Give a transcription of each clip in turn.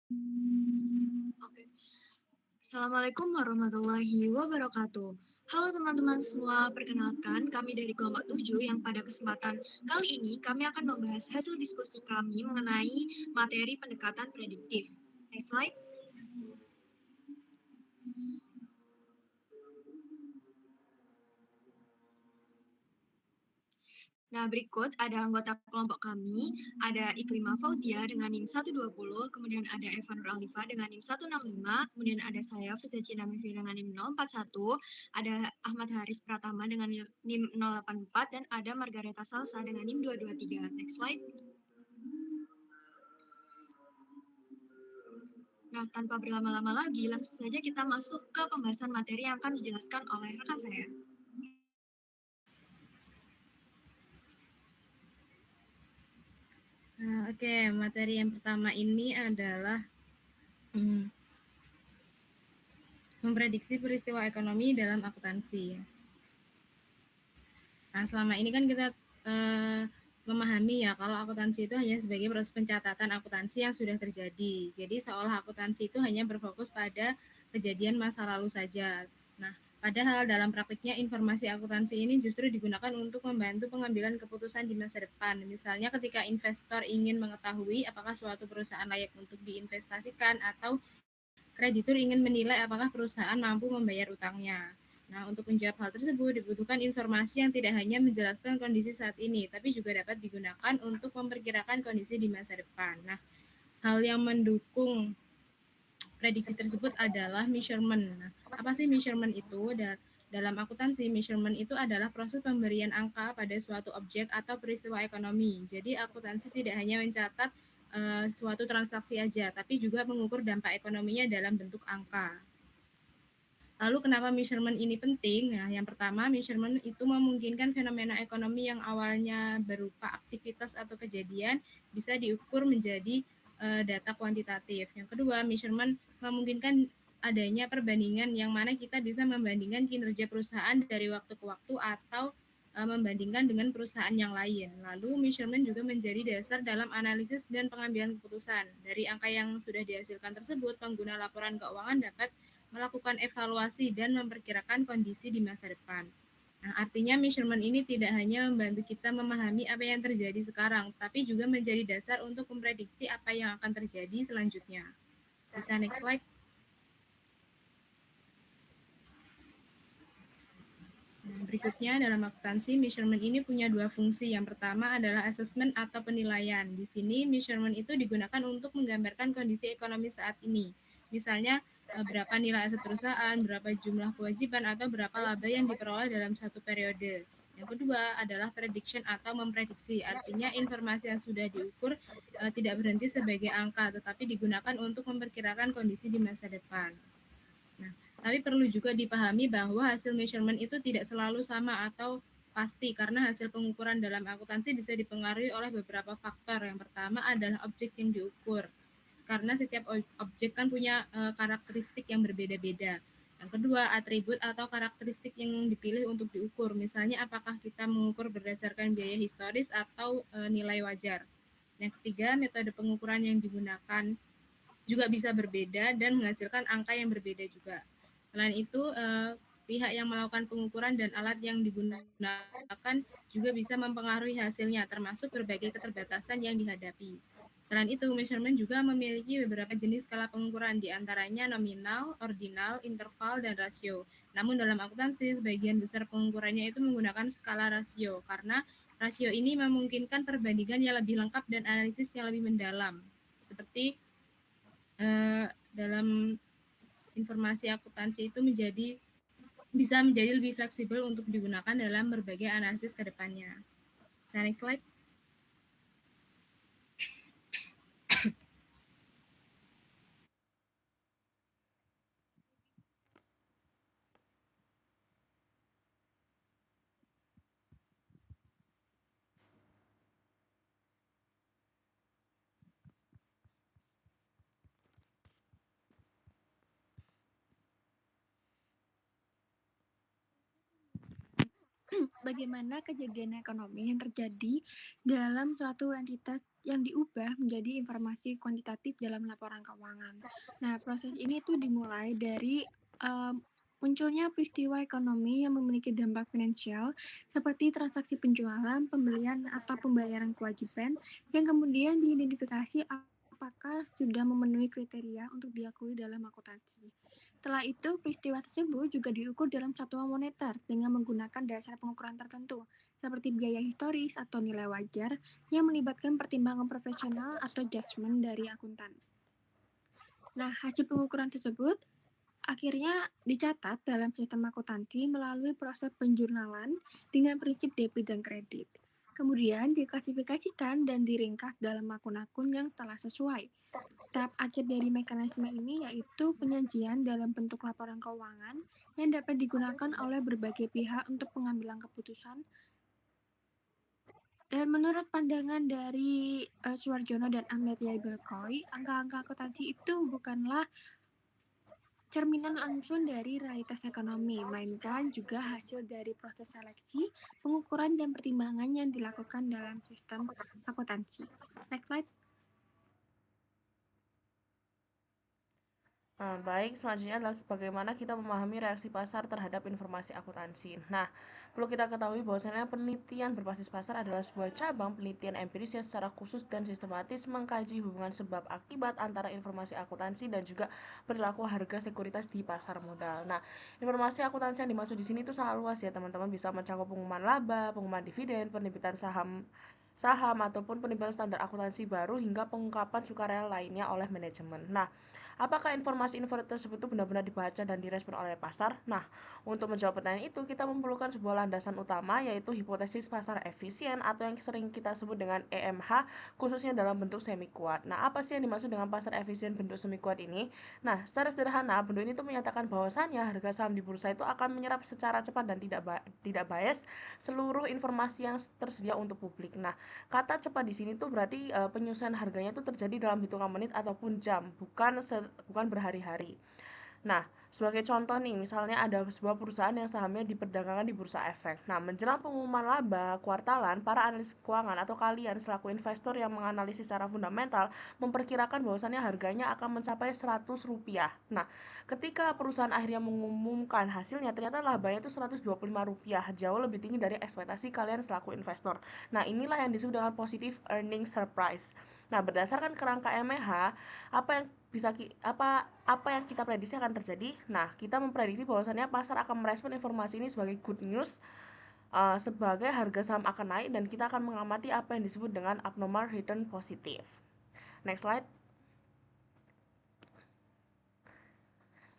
Oke. Assalamualaikum warahmatullahi wabarakatuh. Halo teman-teman semua, perkenalkan kami dari kelompok 7 yang pada kesempatan kali ini kami akan membahas hasil diskusi kami mengenai materi pendekatan prediktif. Next slide. Nah, berikut ada anggota kelompok kami, ada Iklima Fauzia dengan NIM 120, kemudian ada Eva Nur Alifa dengan NIM 165, kemudian ada saya, Firza Cina Mifi dengan NIM 041, ada Ahmad Haris Pratama dengan NIM 084, dan ada Margareta Salsa dengan NIM 223. Next slide. Nah, tanpa berlama-lama lagi, langsung saja kita masuk ke pembahasan materi yang akan dijelaskan oleh rekan saya. Oke, materi yang pertama ini adalah memprediksi peristiwa ekonomi dalam akuntansi. Nah, selama ini kan kita memahami ya kalau akuntansi itu hanya sebagai proses pencatatan akuntansi yang sudah terjadi. Jadi seolah akuntansi itu hanya berfokus pada kejadian masa lalu saja. Nah, padahal dalam praktiknya informasi akuntansi ini justru digunakan untuk membantu pengambilan keputusan di masa depan. Misalnya ketika investor ingin mengetahui apakah suatu perusahaan layak untuk diinvestasikan atau kreditur ingin menilai apakah perusahaan mampu membayar utangnya. Nah, untuk menjawab hal tersebut dibutuhkan informasi yang tidak hanya menjelaskan kondisi saat ini, tapi juga dapat digunakan untuk memperkirakan kondisi di masa depan. Nah, hal yang mendukung prediksi tersebut adalah measurement. Nah, apa sih measurement itu? Dalam akuntansi, measurement itu adalah proses pemberian angka pada suatu objek atau peristiwa ekonomi. Jadi, akuntansi tidak hanya mencatat suatu transaksi aja, tapi juga mengukur dampak ekonominya dalam bentuk angka. Lalu kenapa measurement ini penting? Nah, yang pertama, measurement itu memungkinkan fenomena ekonomi yang awalnya berupa aktivitas atau kejadian bisa diukur menjadi data kuantitatif. Yang kedua, measurement memungkinkan adanya perbandingan yang mana kita bisa membandingkan kinerja perusahaan dari waktu ke waktu atau membandingkan dengan perusahaan yang lain. Lalu measurement juga menjadi dasar dalam analisis dan pengambilan keputusan. Dari angka yang sudah dihasilkan tersebut, pengguna laporan keuangan dapat melakukan evaluasi dan memperkirakan kondisi di masa depan. Nah, artinya measurement ini tidak hanya membantu kita memahami apa yang terjadi sekarang, tapi juga menjadi dasar untuk memprediksi apa yang akan terjadi selanjutnya. Bisa next slide. Nah, berikutnya dalam akuntansi, measurement ini punya dua fungsi. Yang pertama adalah assessment atau penilaian. Di sini measurement itu digunakan untuk menggambarkan kondisi ekonomi saat ini. Misalnya berapa nilai aset perusahaan, berapa jumlah kewajiban, atau berapa laba yang diperoleh dalam satu periode. Yang kedua adalah prediction atau memprediksi. Artinya informasi yang sudah diukur tidak berhenti sebagai angka, tetapi digunakan untuk memperkirakan kondisi di masa depan. Nah, tapi perlu juga dipahami bahwa hasil measurement itu tidak selalu sama atau pasti karena hasil pengukuran dalam akuntansi bisa dipengaruhi oleh beberapa faktor. Yang pertama adalah objek yang diukur. Karena setiap objek kan punya karakteristik yang berbeda-beda. Yang kedua, atribut atau karakteristik yang dipilih untuk diukur. Misalnya apakah kita mengukur berdasarkan biaya historis atau nilai wajar. Yang ketiga, metode pengukuran yang digunakan juga bisa berbeda dan menghasilkan angka yang berbeda juga. Selain itu, pihak yang melakukan pengukuran dan alat yang digunakan juga bisa mempengaruhi hasilnya, termasuk berbagai keterbatasan yang dihadapi. Selain itu, measurement juga memiliki beberapa jenis skala pengukuran, diantaranya nominal, ordinal, interval, dan rasio. Namun dalam akuntansi, sebagian besar pengukurannya itu menggunakan skala rasio, karena rasio ini memungkinkan perbandingan yang lebih lengkap dan analisis yang lebih mendalam. Seperti dalam informasi akuntansi itu bisa menjadi lebih fleksibel untuk digunakan dalam berbagai analisis ke depannya. Next slide. Bagaimana kejadian ekonomi yang terjadi dalam suatu entitas yang diubah menjadi informasi kuantitatif dalam laporan keuangan. Nah, proses ini tuh dimulai dari munculnya peristiwa ekonomi yang memiliki dampak finansial seperti transaksi penjualan, pembelian, atau pembayaran kewajiban yang kemudian diidentifikasi apakah sudah memenuhi kriteria untuk diakui dalam akuntansi. Setelah itu, peristiwa tersebut juga diukur dalam satuan moneter dengan menggunakan dasar pengukuran tertentu, seperti biaya historis atau nilai wajar yang melibatkan pertimbangan profesional atau judgement dari akuntan. Nah, hasil pengukuran tersebut akhirnya dicatat dalam sistem akuntansi melalui proses penjurnalan dengan prinsip debit dan kredit. Kemudian diklasifikasikan dan diringkas dalam akun-akun yang telah sesuai. Tahap akhir dari mekanisme ini yaitu penyajian dalam bentuk laporan keuangan yang dapat digunakan oleh berbagai pihak untuk pengambilan keputusan. Dan menurut pandangan dari Suwarjono dan Amartya Belkoi, angka-angka akuntansi itu bukanlah cerminan langsung dari realitas ekonomi, melainkan juga hasil dari proses seleksi, pengukuran, dan pertimbangan yang dilakukan dalam sistem akuntansi. Next slide. Baik, selanjutnya adalah bagaimana kita memahami reaksi pasar terhadap informasi akuntansi. Nah, perlu kita ketahui bahwasanya penelitian berbasis pasar adalah sebuah cabang penelitian empiris yang secara khusus dan sistematis mengkaji hubungan sebab akibat antara informasi akuntansi dan juga perilaku harga sekuritas di pasar modal. Nah, informasi akuntansi yang dimaksud di sini itu sangat luas ya, teman-teman, bisa mencakup pengumuman laba, pengumuman dividen, penerbitan saham ataupun penerbitan standar akuntansi baru hingga pengungkapan sukarela lainnya oleh manajemen. Nah, apakah informasi-informasi tersebut itu benar-benar dibaca dan direspon oleh pasar? Nah, untuk menjawab pertanyaan itu, kita memerlukan sebuah landasan utama, yaitu hipotesis pasar efisien atau yang sering kita sebut dengan EMH, khususnya dalam bentuk semi kuat. Nah, apa sih yang dimaksud dengan pasar efisien bentuk semi kuat ini? Nah, secara sederhana, bentuk ini tuh menyatakan bahwasannya harga saham di bursa itu akan menyerap secara cepat dan tidak bias seluruh informasi yang tersedia untuk publik. Nah, kata cepat di sini tuh berarti penyesuaian harganya itu terjadi dalam hitungan menit ataupun jam, bukan berhari-hari. Nah, sebagai contoh nih, misalnya ada sebuah perusahaan yang sahamnya diperdagangkan di bursa efek. Nah, menjelang pengumuman laba kuartalan, para analis keuangan atau kalian selaku investor yang menganalisis secara fundamental memperkirakan bahwasannya harganya akan mencapai Rp100. Nah, ketika perusahaan akhirnya mengumumkan hasilnya, ternyata labanya itu Rp125, jauh lebih tinggi dari ekspektasi kalian selaku investor. Nah, inilah yang disebut dengan positive earning surprise. Nah, berdasarkan kerangka MEH, apa yang apa yang kita prediksi akan terjadi? Nah, kita memprediksi bahwasannya pasar akan merespon informasi ini sebagai good news, sebagai harga saham akan naik, dan kita akan mengamati apa yang disebut dengan abnormal return positif. Next slide.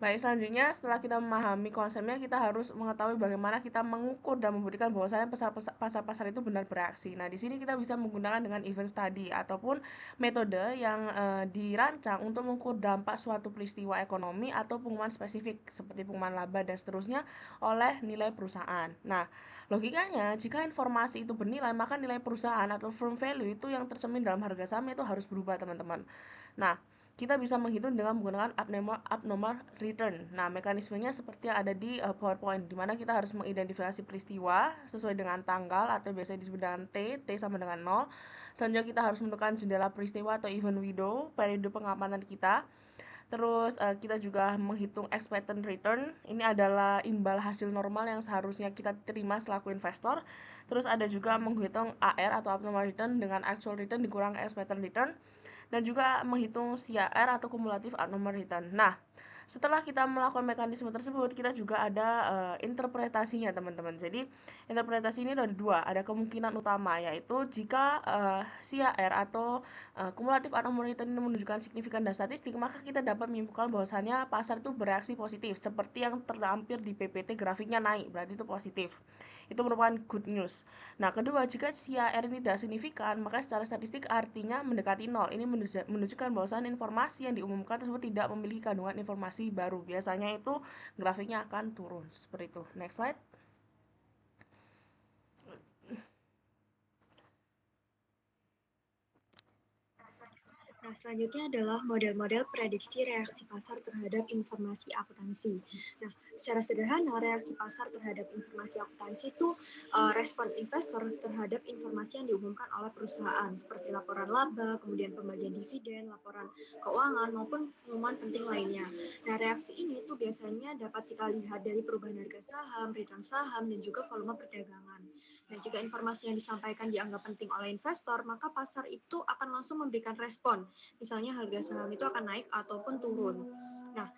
Baik, selanjutnya setelah kita memahami konsepnya, kita harus mengetahui bagaimana kita mengukur dan membuktikan bahwasanya pasar-pasar itu benar bereaksi. Nah, di sini kita bisa menggunakan dengan event study ataupun metode yang dirancang untuk mengukur dampak suatu peristiwa ekonomi atau pengumuman spesifik seperti pengumuman laba dan seterusnya oleh nilai perusahaan. Nah, logikanya jika informasi itu bernilai, maka nilai perusahaan atau firm value itu yang tercermin dalam harga saham itu harus berubah, teman-teman. Nah, kita bisa menghitung dengan menggunakan abnormal return. Nah, mekanismenya seperti yang ada di PowerPoint, di mana kita harus mengidentifikasi peristiwa sesuai dengan tanggal atau biasa disebut dengan T sama dengan 0. Selanjutnya kita harus menentukan jendela peristiwa atau event window, periode pengamatan kita. Terus kita juga menghitung expected return. Ini adalah imbal hasil normal yang seharusnya kita terima selaku investor. Terus ada juga menghitung AR atau abnormal return dengan actual return dikurang expected return, dan juga menghitung CAR atau kumulatif abnormal return. Nah, setelah kita melakukan mekanisme tersebut, kita juga ada interpretasinya, teman-teman. Jadi, interpretasi ini ada dua. Ada kemungkinan utama, yaitu jika CAR atau kumulatif abnormal return ini menunjukkan signifikan dan statistik, maka kita dapat menyimpulkan bahwasannya pasar itu bereaksi positif, seperti yang terlampir di PPT, grafiknya naik, berarti itu positif. Itu merupakan good news. Nah, kedua, jika CAR ini tidak signifikan, maka secara statistik artinya mendekati 0. Ini menunjukkan bahwasannya informasi yang diumumkan tersebut tidak memiliki kandungan informasi baru. Biasanya itu grafiknya akan turun seperti itu. Next slide. Nah, selanjutnya adalah model-model prediksi reaksi pasar terhadap informasi akuntansi. Nah, secara sederhana, reaksi pasar terhadap informasi akuntansi itu respon investor terhadap informasi yang diumumkan oleh perusahaan, seperti laporan laba, kemudian pembagian dividen, laporan keuangan, maupun pengumuman penting lainnya. Nah, reaksi ini tuh biasanya dapat kita lihat dari perubahan harga saham, return saham, dan juga volume perdagangan. Nah, jika informasi yang disampaikan dianggap penting oleh investor, maka pasar itu akan langsung memberikan respon. Misalnya harga saham itu akan naik ataupun turun. Nah,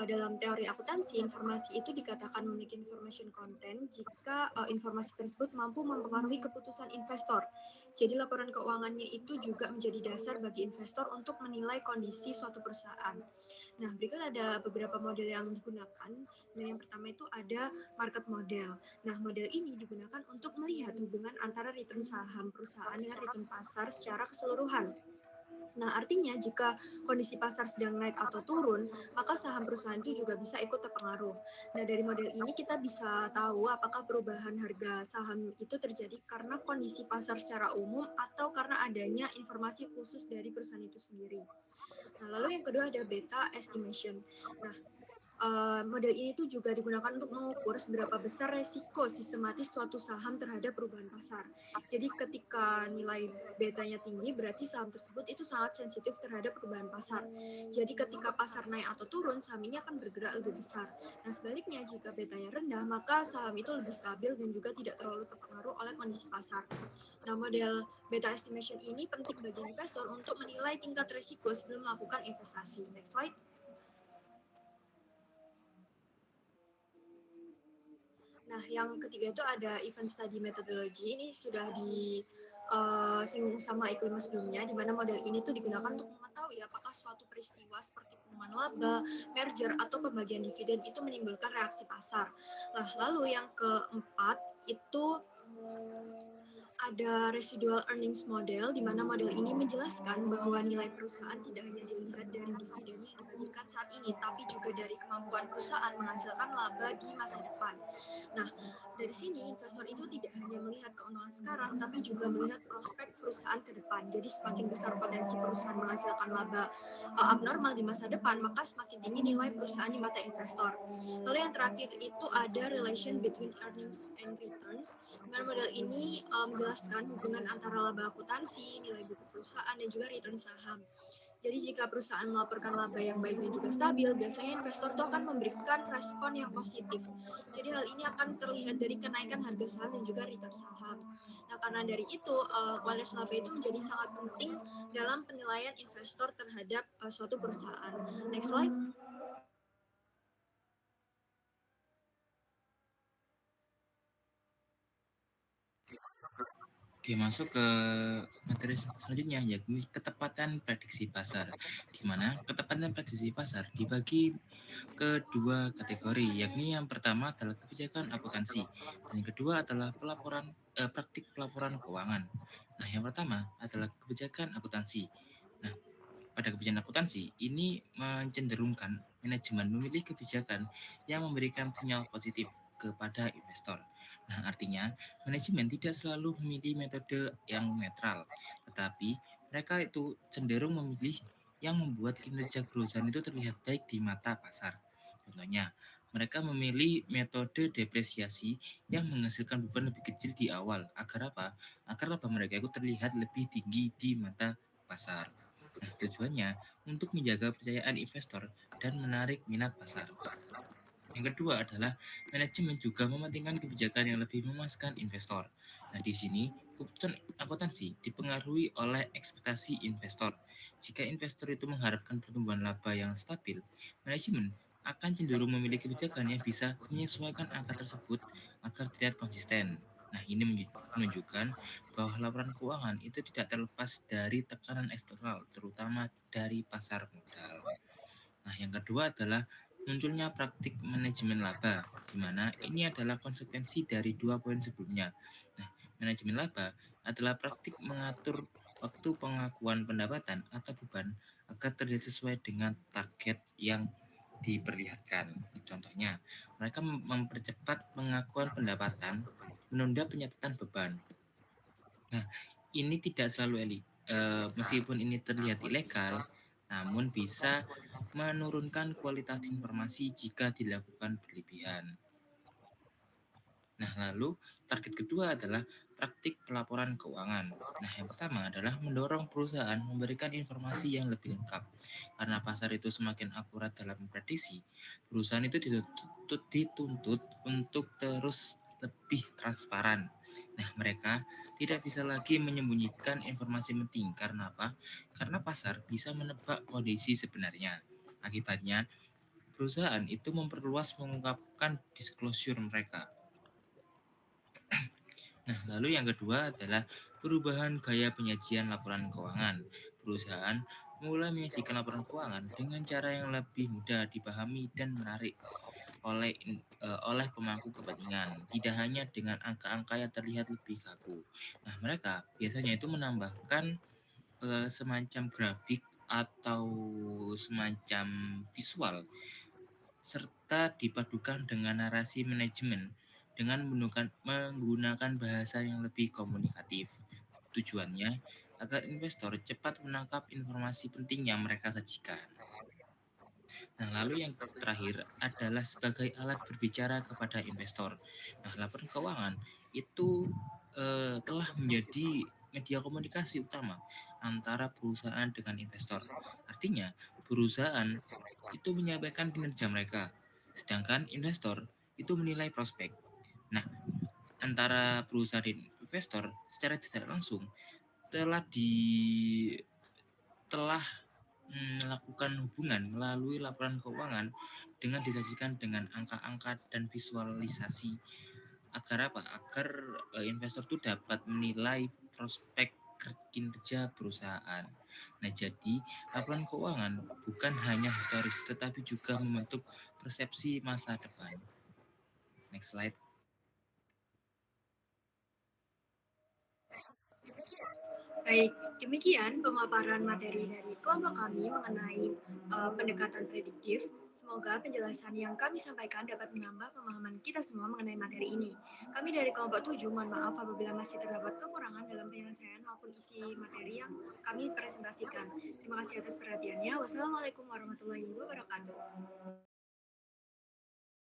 dalam teori akuntansi, informasi itu dikatakan memiliki information content jika informasi tersebut mampu mempengaruhi keputusan investor. Jadi laporan keuangannya itu juga menjadi dasar bagi investor untuk menilai kondisi suatu perusahaan. Nah, berikut ada beberapa model yang digunakan. Nah, yang pertama itu ada market model. Nah, model ini digunakan untuk melihat hubungan antara return saham perusahaan dengan return pasar secara keseluruhan. Nah, artinya jika kondisi pasar sedang naik atau turun, maka saham perusahaan itu juga bisa ikut terpengaruh. Nah, dari model ini kita bisa tahu apakah perubahan harga saham itu terjadi karena kondisi pasar secara umum atau karena adanya informasi khusus dari perusahaan itu sendiri. Nah, lalu yang kedua ada beta estimation. Nah, model ini tuh juga digunakan untuk mengukur seberapa besar resiko sistematis suatu saham terhadap perubahan pasar. Jadi ketika nilai betanya tinggi, berarti saham tersebut itu sangat sensitif terhadap perubahan pasar. Jadi ketika pasar naik atau turun, saham ini akan bergerak lebih besar. Nah, sebaliknya jika betanya rendah, maka saham itu lebih stabil dan juga tidak terlalu terpengaruh oleh kondisi pasar. Nah, model beta estimation ini penting bagi investor untuk menilai tingkat risiko sebelum melakukan investasi. Next slide. Nah, yang ketiga itu ada event study methodology. Ini sudah disinggung sama Iklim sebelumnya, di mana model ini tuh digunakan untuk mengetahui apakah suatu peristiwa seperti pengumuman laba, merger, atau pembagian dividen itu menimbulkan reaksi pasar. Nah, lalu yang keempat itu ada residual earnings model, di mana model ini menjelaskan bahwa nilai perusahaan tidak hanya dilihat dari dividen yang dibagikan saat ini, tapi juga dari kemampuan perusahaan menghasilkan laba di masa depan. Nah, dari sini investor itu tidak hanya melihat keuntungan sekarang, tapi juga melihat prospek perusahaan ke depan. Jadi semakin besar potensi perusahaan menghasilkan laba abnormal di masa depan, maka semakin tinggi nilai perusahaan di mata investor. Lalu yang terakhir itu ada relation between earnings and returns. Dengan model ini menjelaskan hubungan antara laba akuntansi, nilai buku perusahaan, dan juga return saham. Jadi jika perusahaan melaporkan laba yang baik dan juga stabil, biasanya investor itu akan memberikan respon yang positif. Jadi hal ini akan terlihat dari kenaikan harga saham dan juga return saham. Nah, karena dari itu, kualitas laba itu menjadi sangat penting dalam penilaian investor terhadap suatu perusahaan. Next slide. Oke, masuk ke materi selanjutnya, yakni ketepatan prediksi pasar. Di mana ketepatan prediksi pasar dibagi ke dua kategori, yakni yang pertama adalah kebijakan akuntansi, dan yang kedua adalah praktik pelaporan keuangan. Nah, yang pertama adalah kebijakan akuntansi. Nah, pada kebijakan akuntansi, ini mencenderungkan manajemen memilih kebijakan yang memberikan sinyal positif kepada investor. Nah, artinya manajemen tidak selalu memilih metode yang netral, tetapi mereka itu cenderung memilih yang membuat kinerja perusahaan itu terlihat baik di mata pasar. Contohnya, mereka memilih metode depresiasi yang menghasilkan beban lebih kecil di awal. Agar apa? Agar laba mereka itu terlihat lebih tinggi di mata pasar. Nah, tujuannya untuk menjaga kepercayaan investor dan menarik minat pasar. Yang kedua adalah manajemen juga mementingkan kebijakan yang lebih memuaskan investor. Nah, di sini keputusan akuntansi dipengaruhi oleh ekspektasi investor. Jika investor itu mengharapkan pertumbuhan laba yang stabil, manajemen akan cenderung memilih kebijakan yang bisa menyesuaikan angka tersebut agar terlihat konsisten. Nah, ini menunjukkan bahwa laporan keuangan itu tidak terlepas dari tekanan eksternal, terutama dari pasar modal. Nah, yang kedua adalah munculnya praktik manajemen laba, di mana ini adalah konsekuensi dari dua poin sebelumnya. Nah, manajemen laba adalah praktik mengatur waktu pengakuan pendapatan atau beban agar terlihat sesuai dengan target yang diperlihatkan. Contohnya, mereka mempercepat pengakuan pendapatan, menunda penyatatan beban. Nah, ini tidak selalu meskipun ini terlihat ilegal, namun bisa menurunkan kualitas informasi jika dilakukan berlebihan. Nah, lalu target kedua adalah praktik pelaporan keuangan. Nah, yang pertama adalah mendorong perusahaan memberikan informasi yang lebih lengkap. Karena pasar itu semakin akurat dalam memprediksi, perusahaan itu dituntut untuk terus lebih transparan. Nah, mereka tidak bisa lagi menyembunyikan informasi penting. Karena apa? Karena pasar bisa menebak kondisi sebenarnya. Akibatnya, perusahaan itu memperluas mengungkapkan disclosure mereka. Nah, lalu yang kedua adalah perubahan gaya penyajian laporan keuangan. Perusahaan mulai menyajikan laporan keuangan dengan cara yang lebih mudah dipahami dan menarik oleh pemangku kepentingan, tidak hanya dengan angka-angka yang terlihat lebih kaku. Nah, mereka biasanya itu menambahkan semacam grafik atau semacam visual serta dipadukan dengan narasi manajemen dengan menggunakan bahasa yang lebih komunikatif. Tujuannya agar investor cepat menangkap informasi penting yang mereka sajikan. Nah, lalu yang terakhir adalah sebagai alat berbicara kepada investor. Nah, laporan keuangan itu telah menjadi media komunikasi utama antara perusahaan dengan investor. Artinya, perusahaan itu menyampaikan kinerja mereka, sedangkan investor itu menilai prospek. Nah, antara perusahaan dan investor secara tidak langsung telah di telah melakukan hubungan melalui laporan keuangan dengan disajikan dengan angka-angka dan visualisasi agar apa? Agar investor itu dapat menilai prospek kinerja perusahaan. Nah, jadi laporan keuangan bukan hanya historis tetapi juga membentuk persepsi masa depan. Next slide. Baik, demikian pemaparan materi dari kelompok kami mengenai pendekatan prediktif. Semoga penjelasan yang kami sampaikan dapat menambah pemahaman kita semua mengenai materi ini. Kami dari kelompok 7 mohon maaf apabila masih terdapat kekurangan dalam penyelesaian maupun isi materi yang kami presentasikan. Terima kasih atas perhatiannya. Wassalamualaikum warahmatullahi wabarakatuh.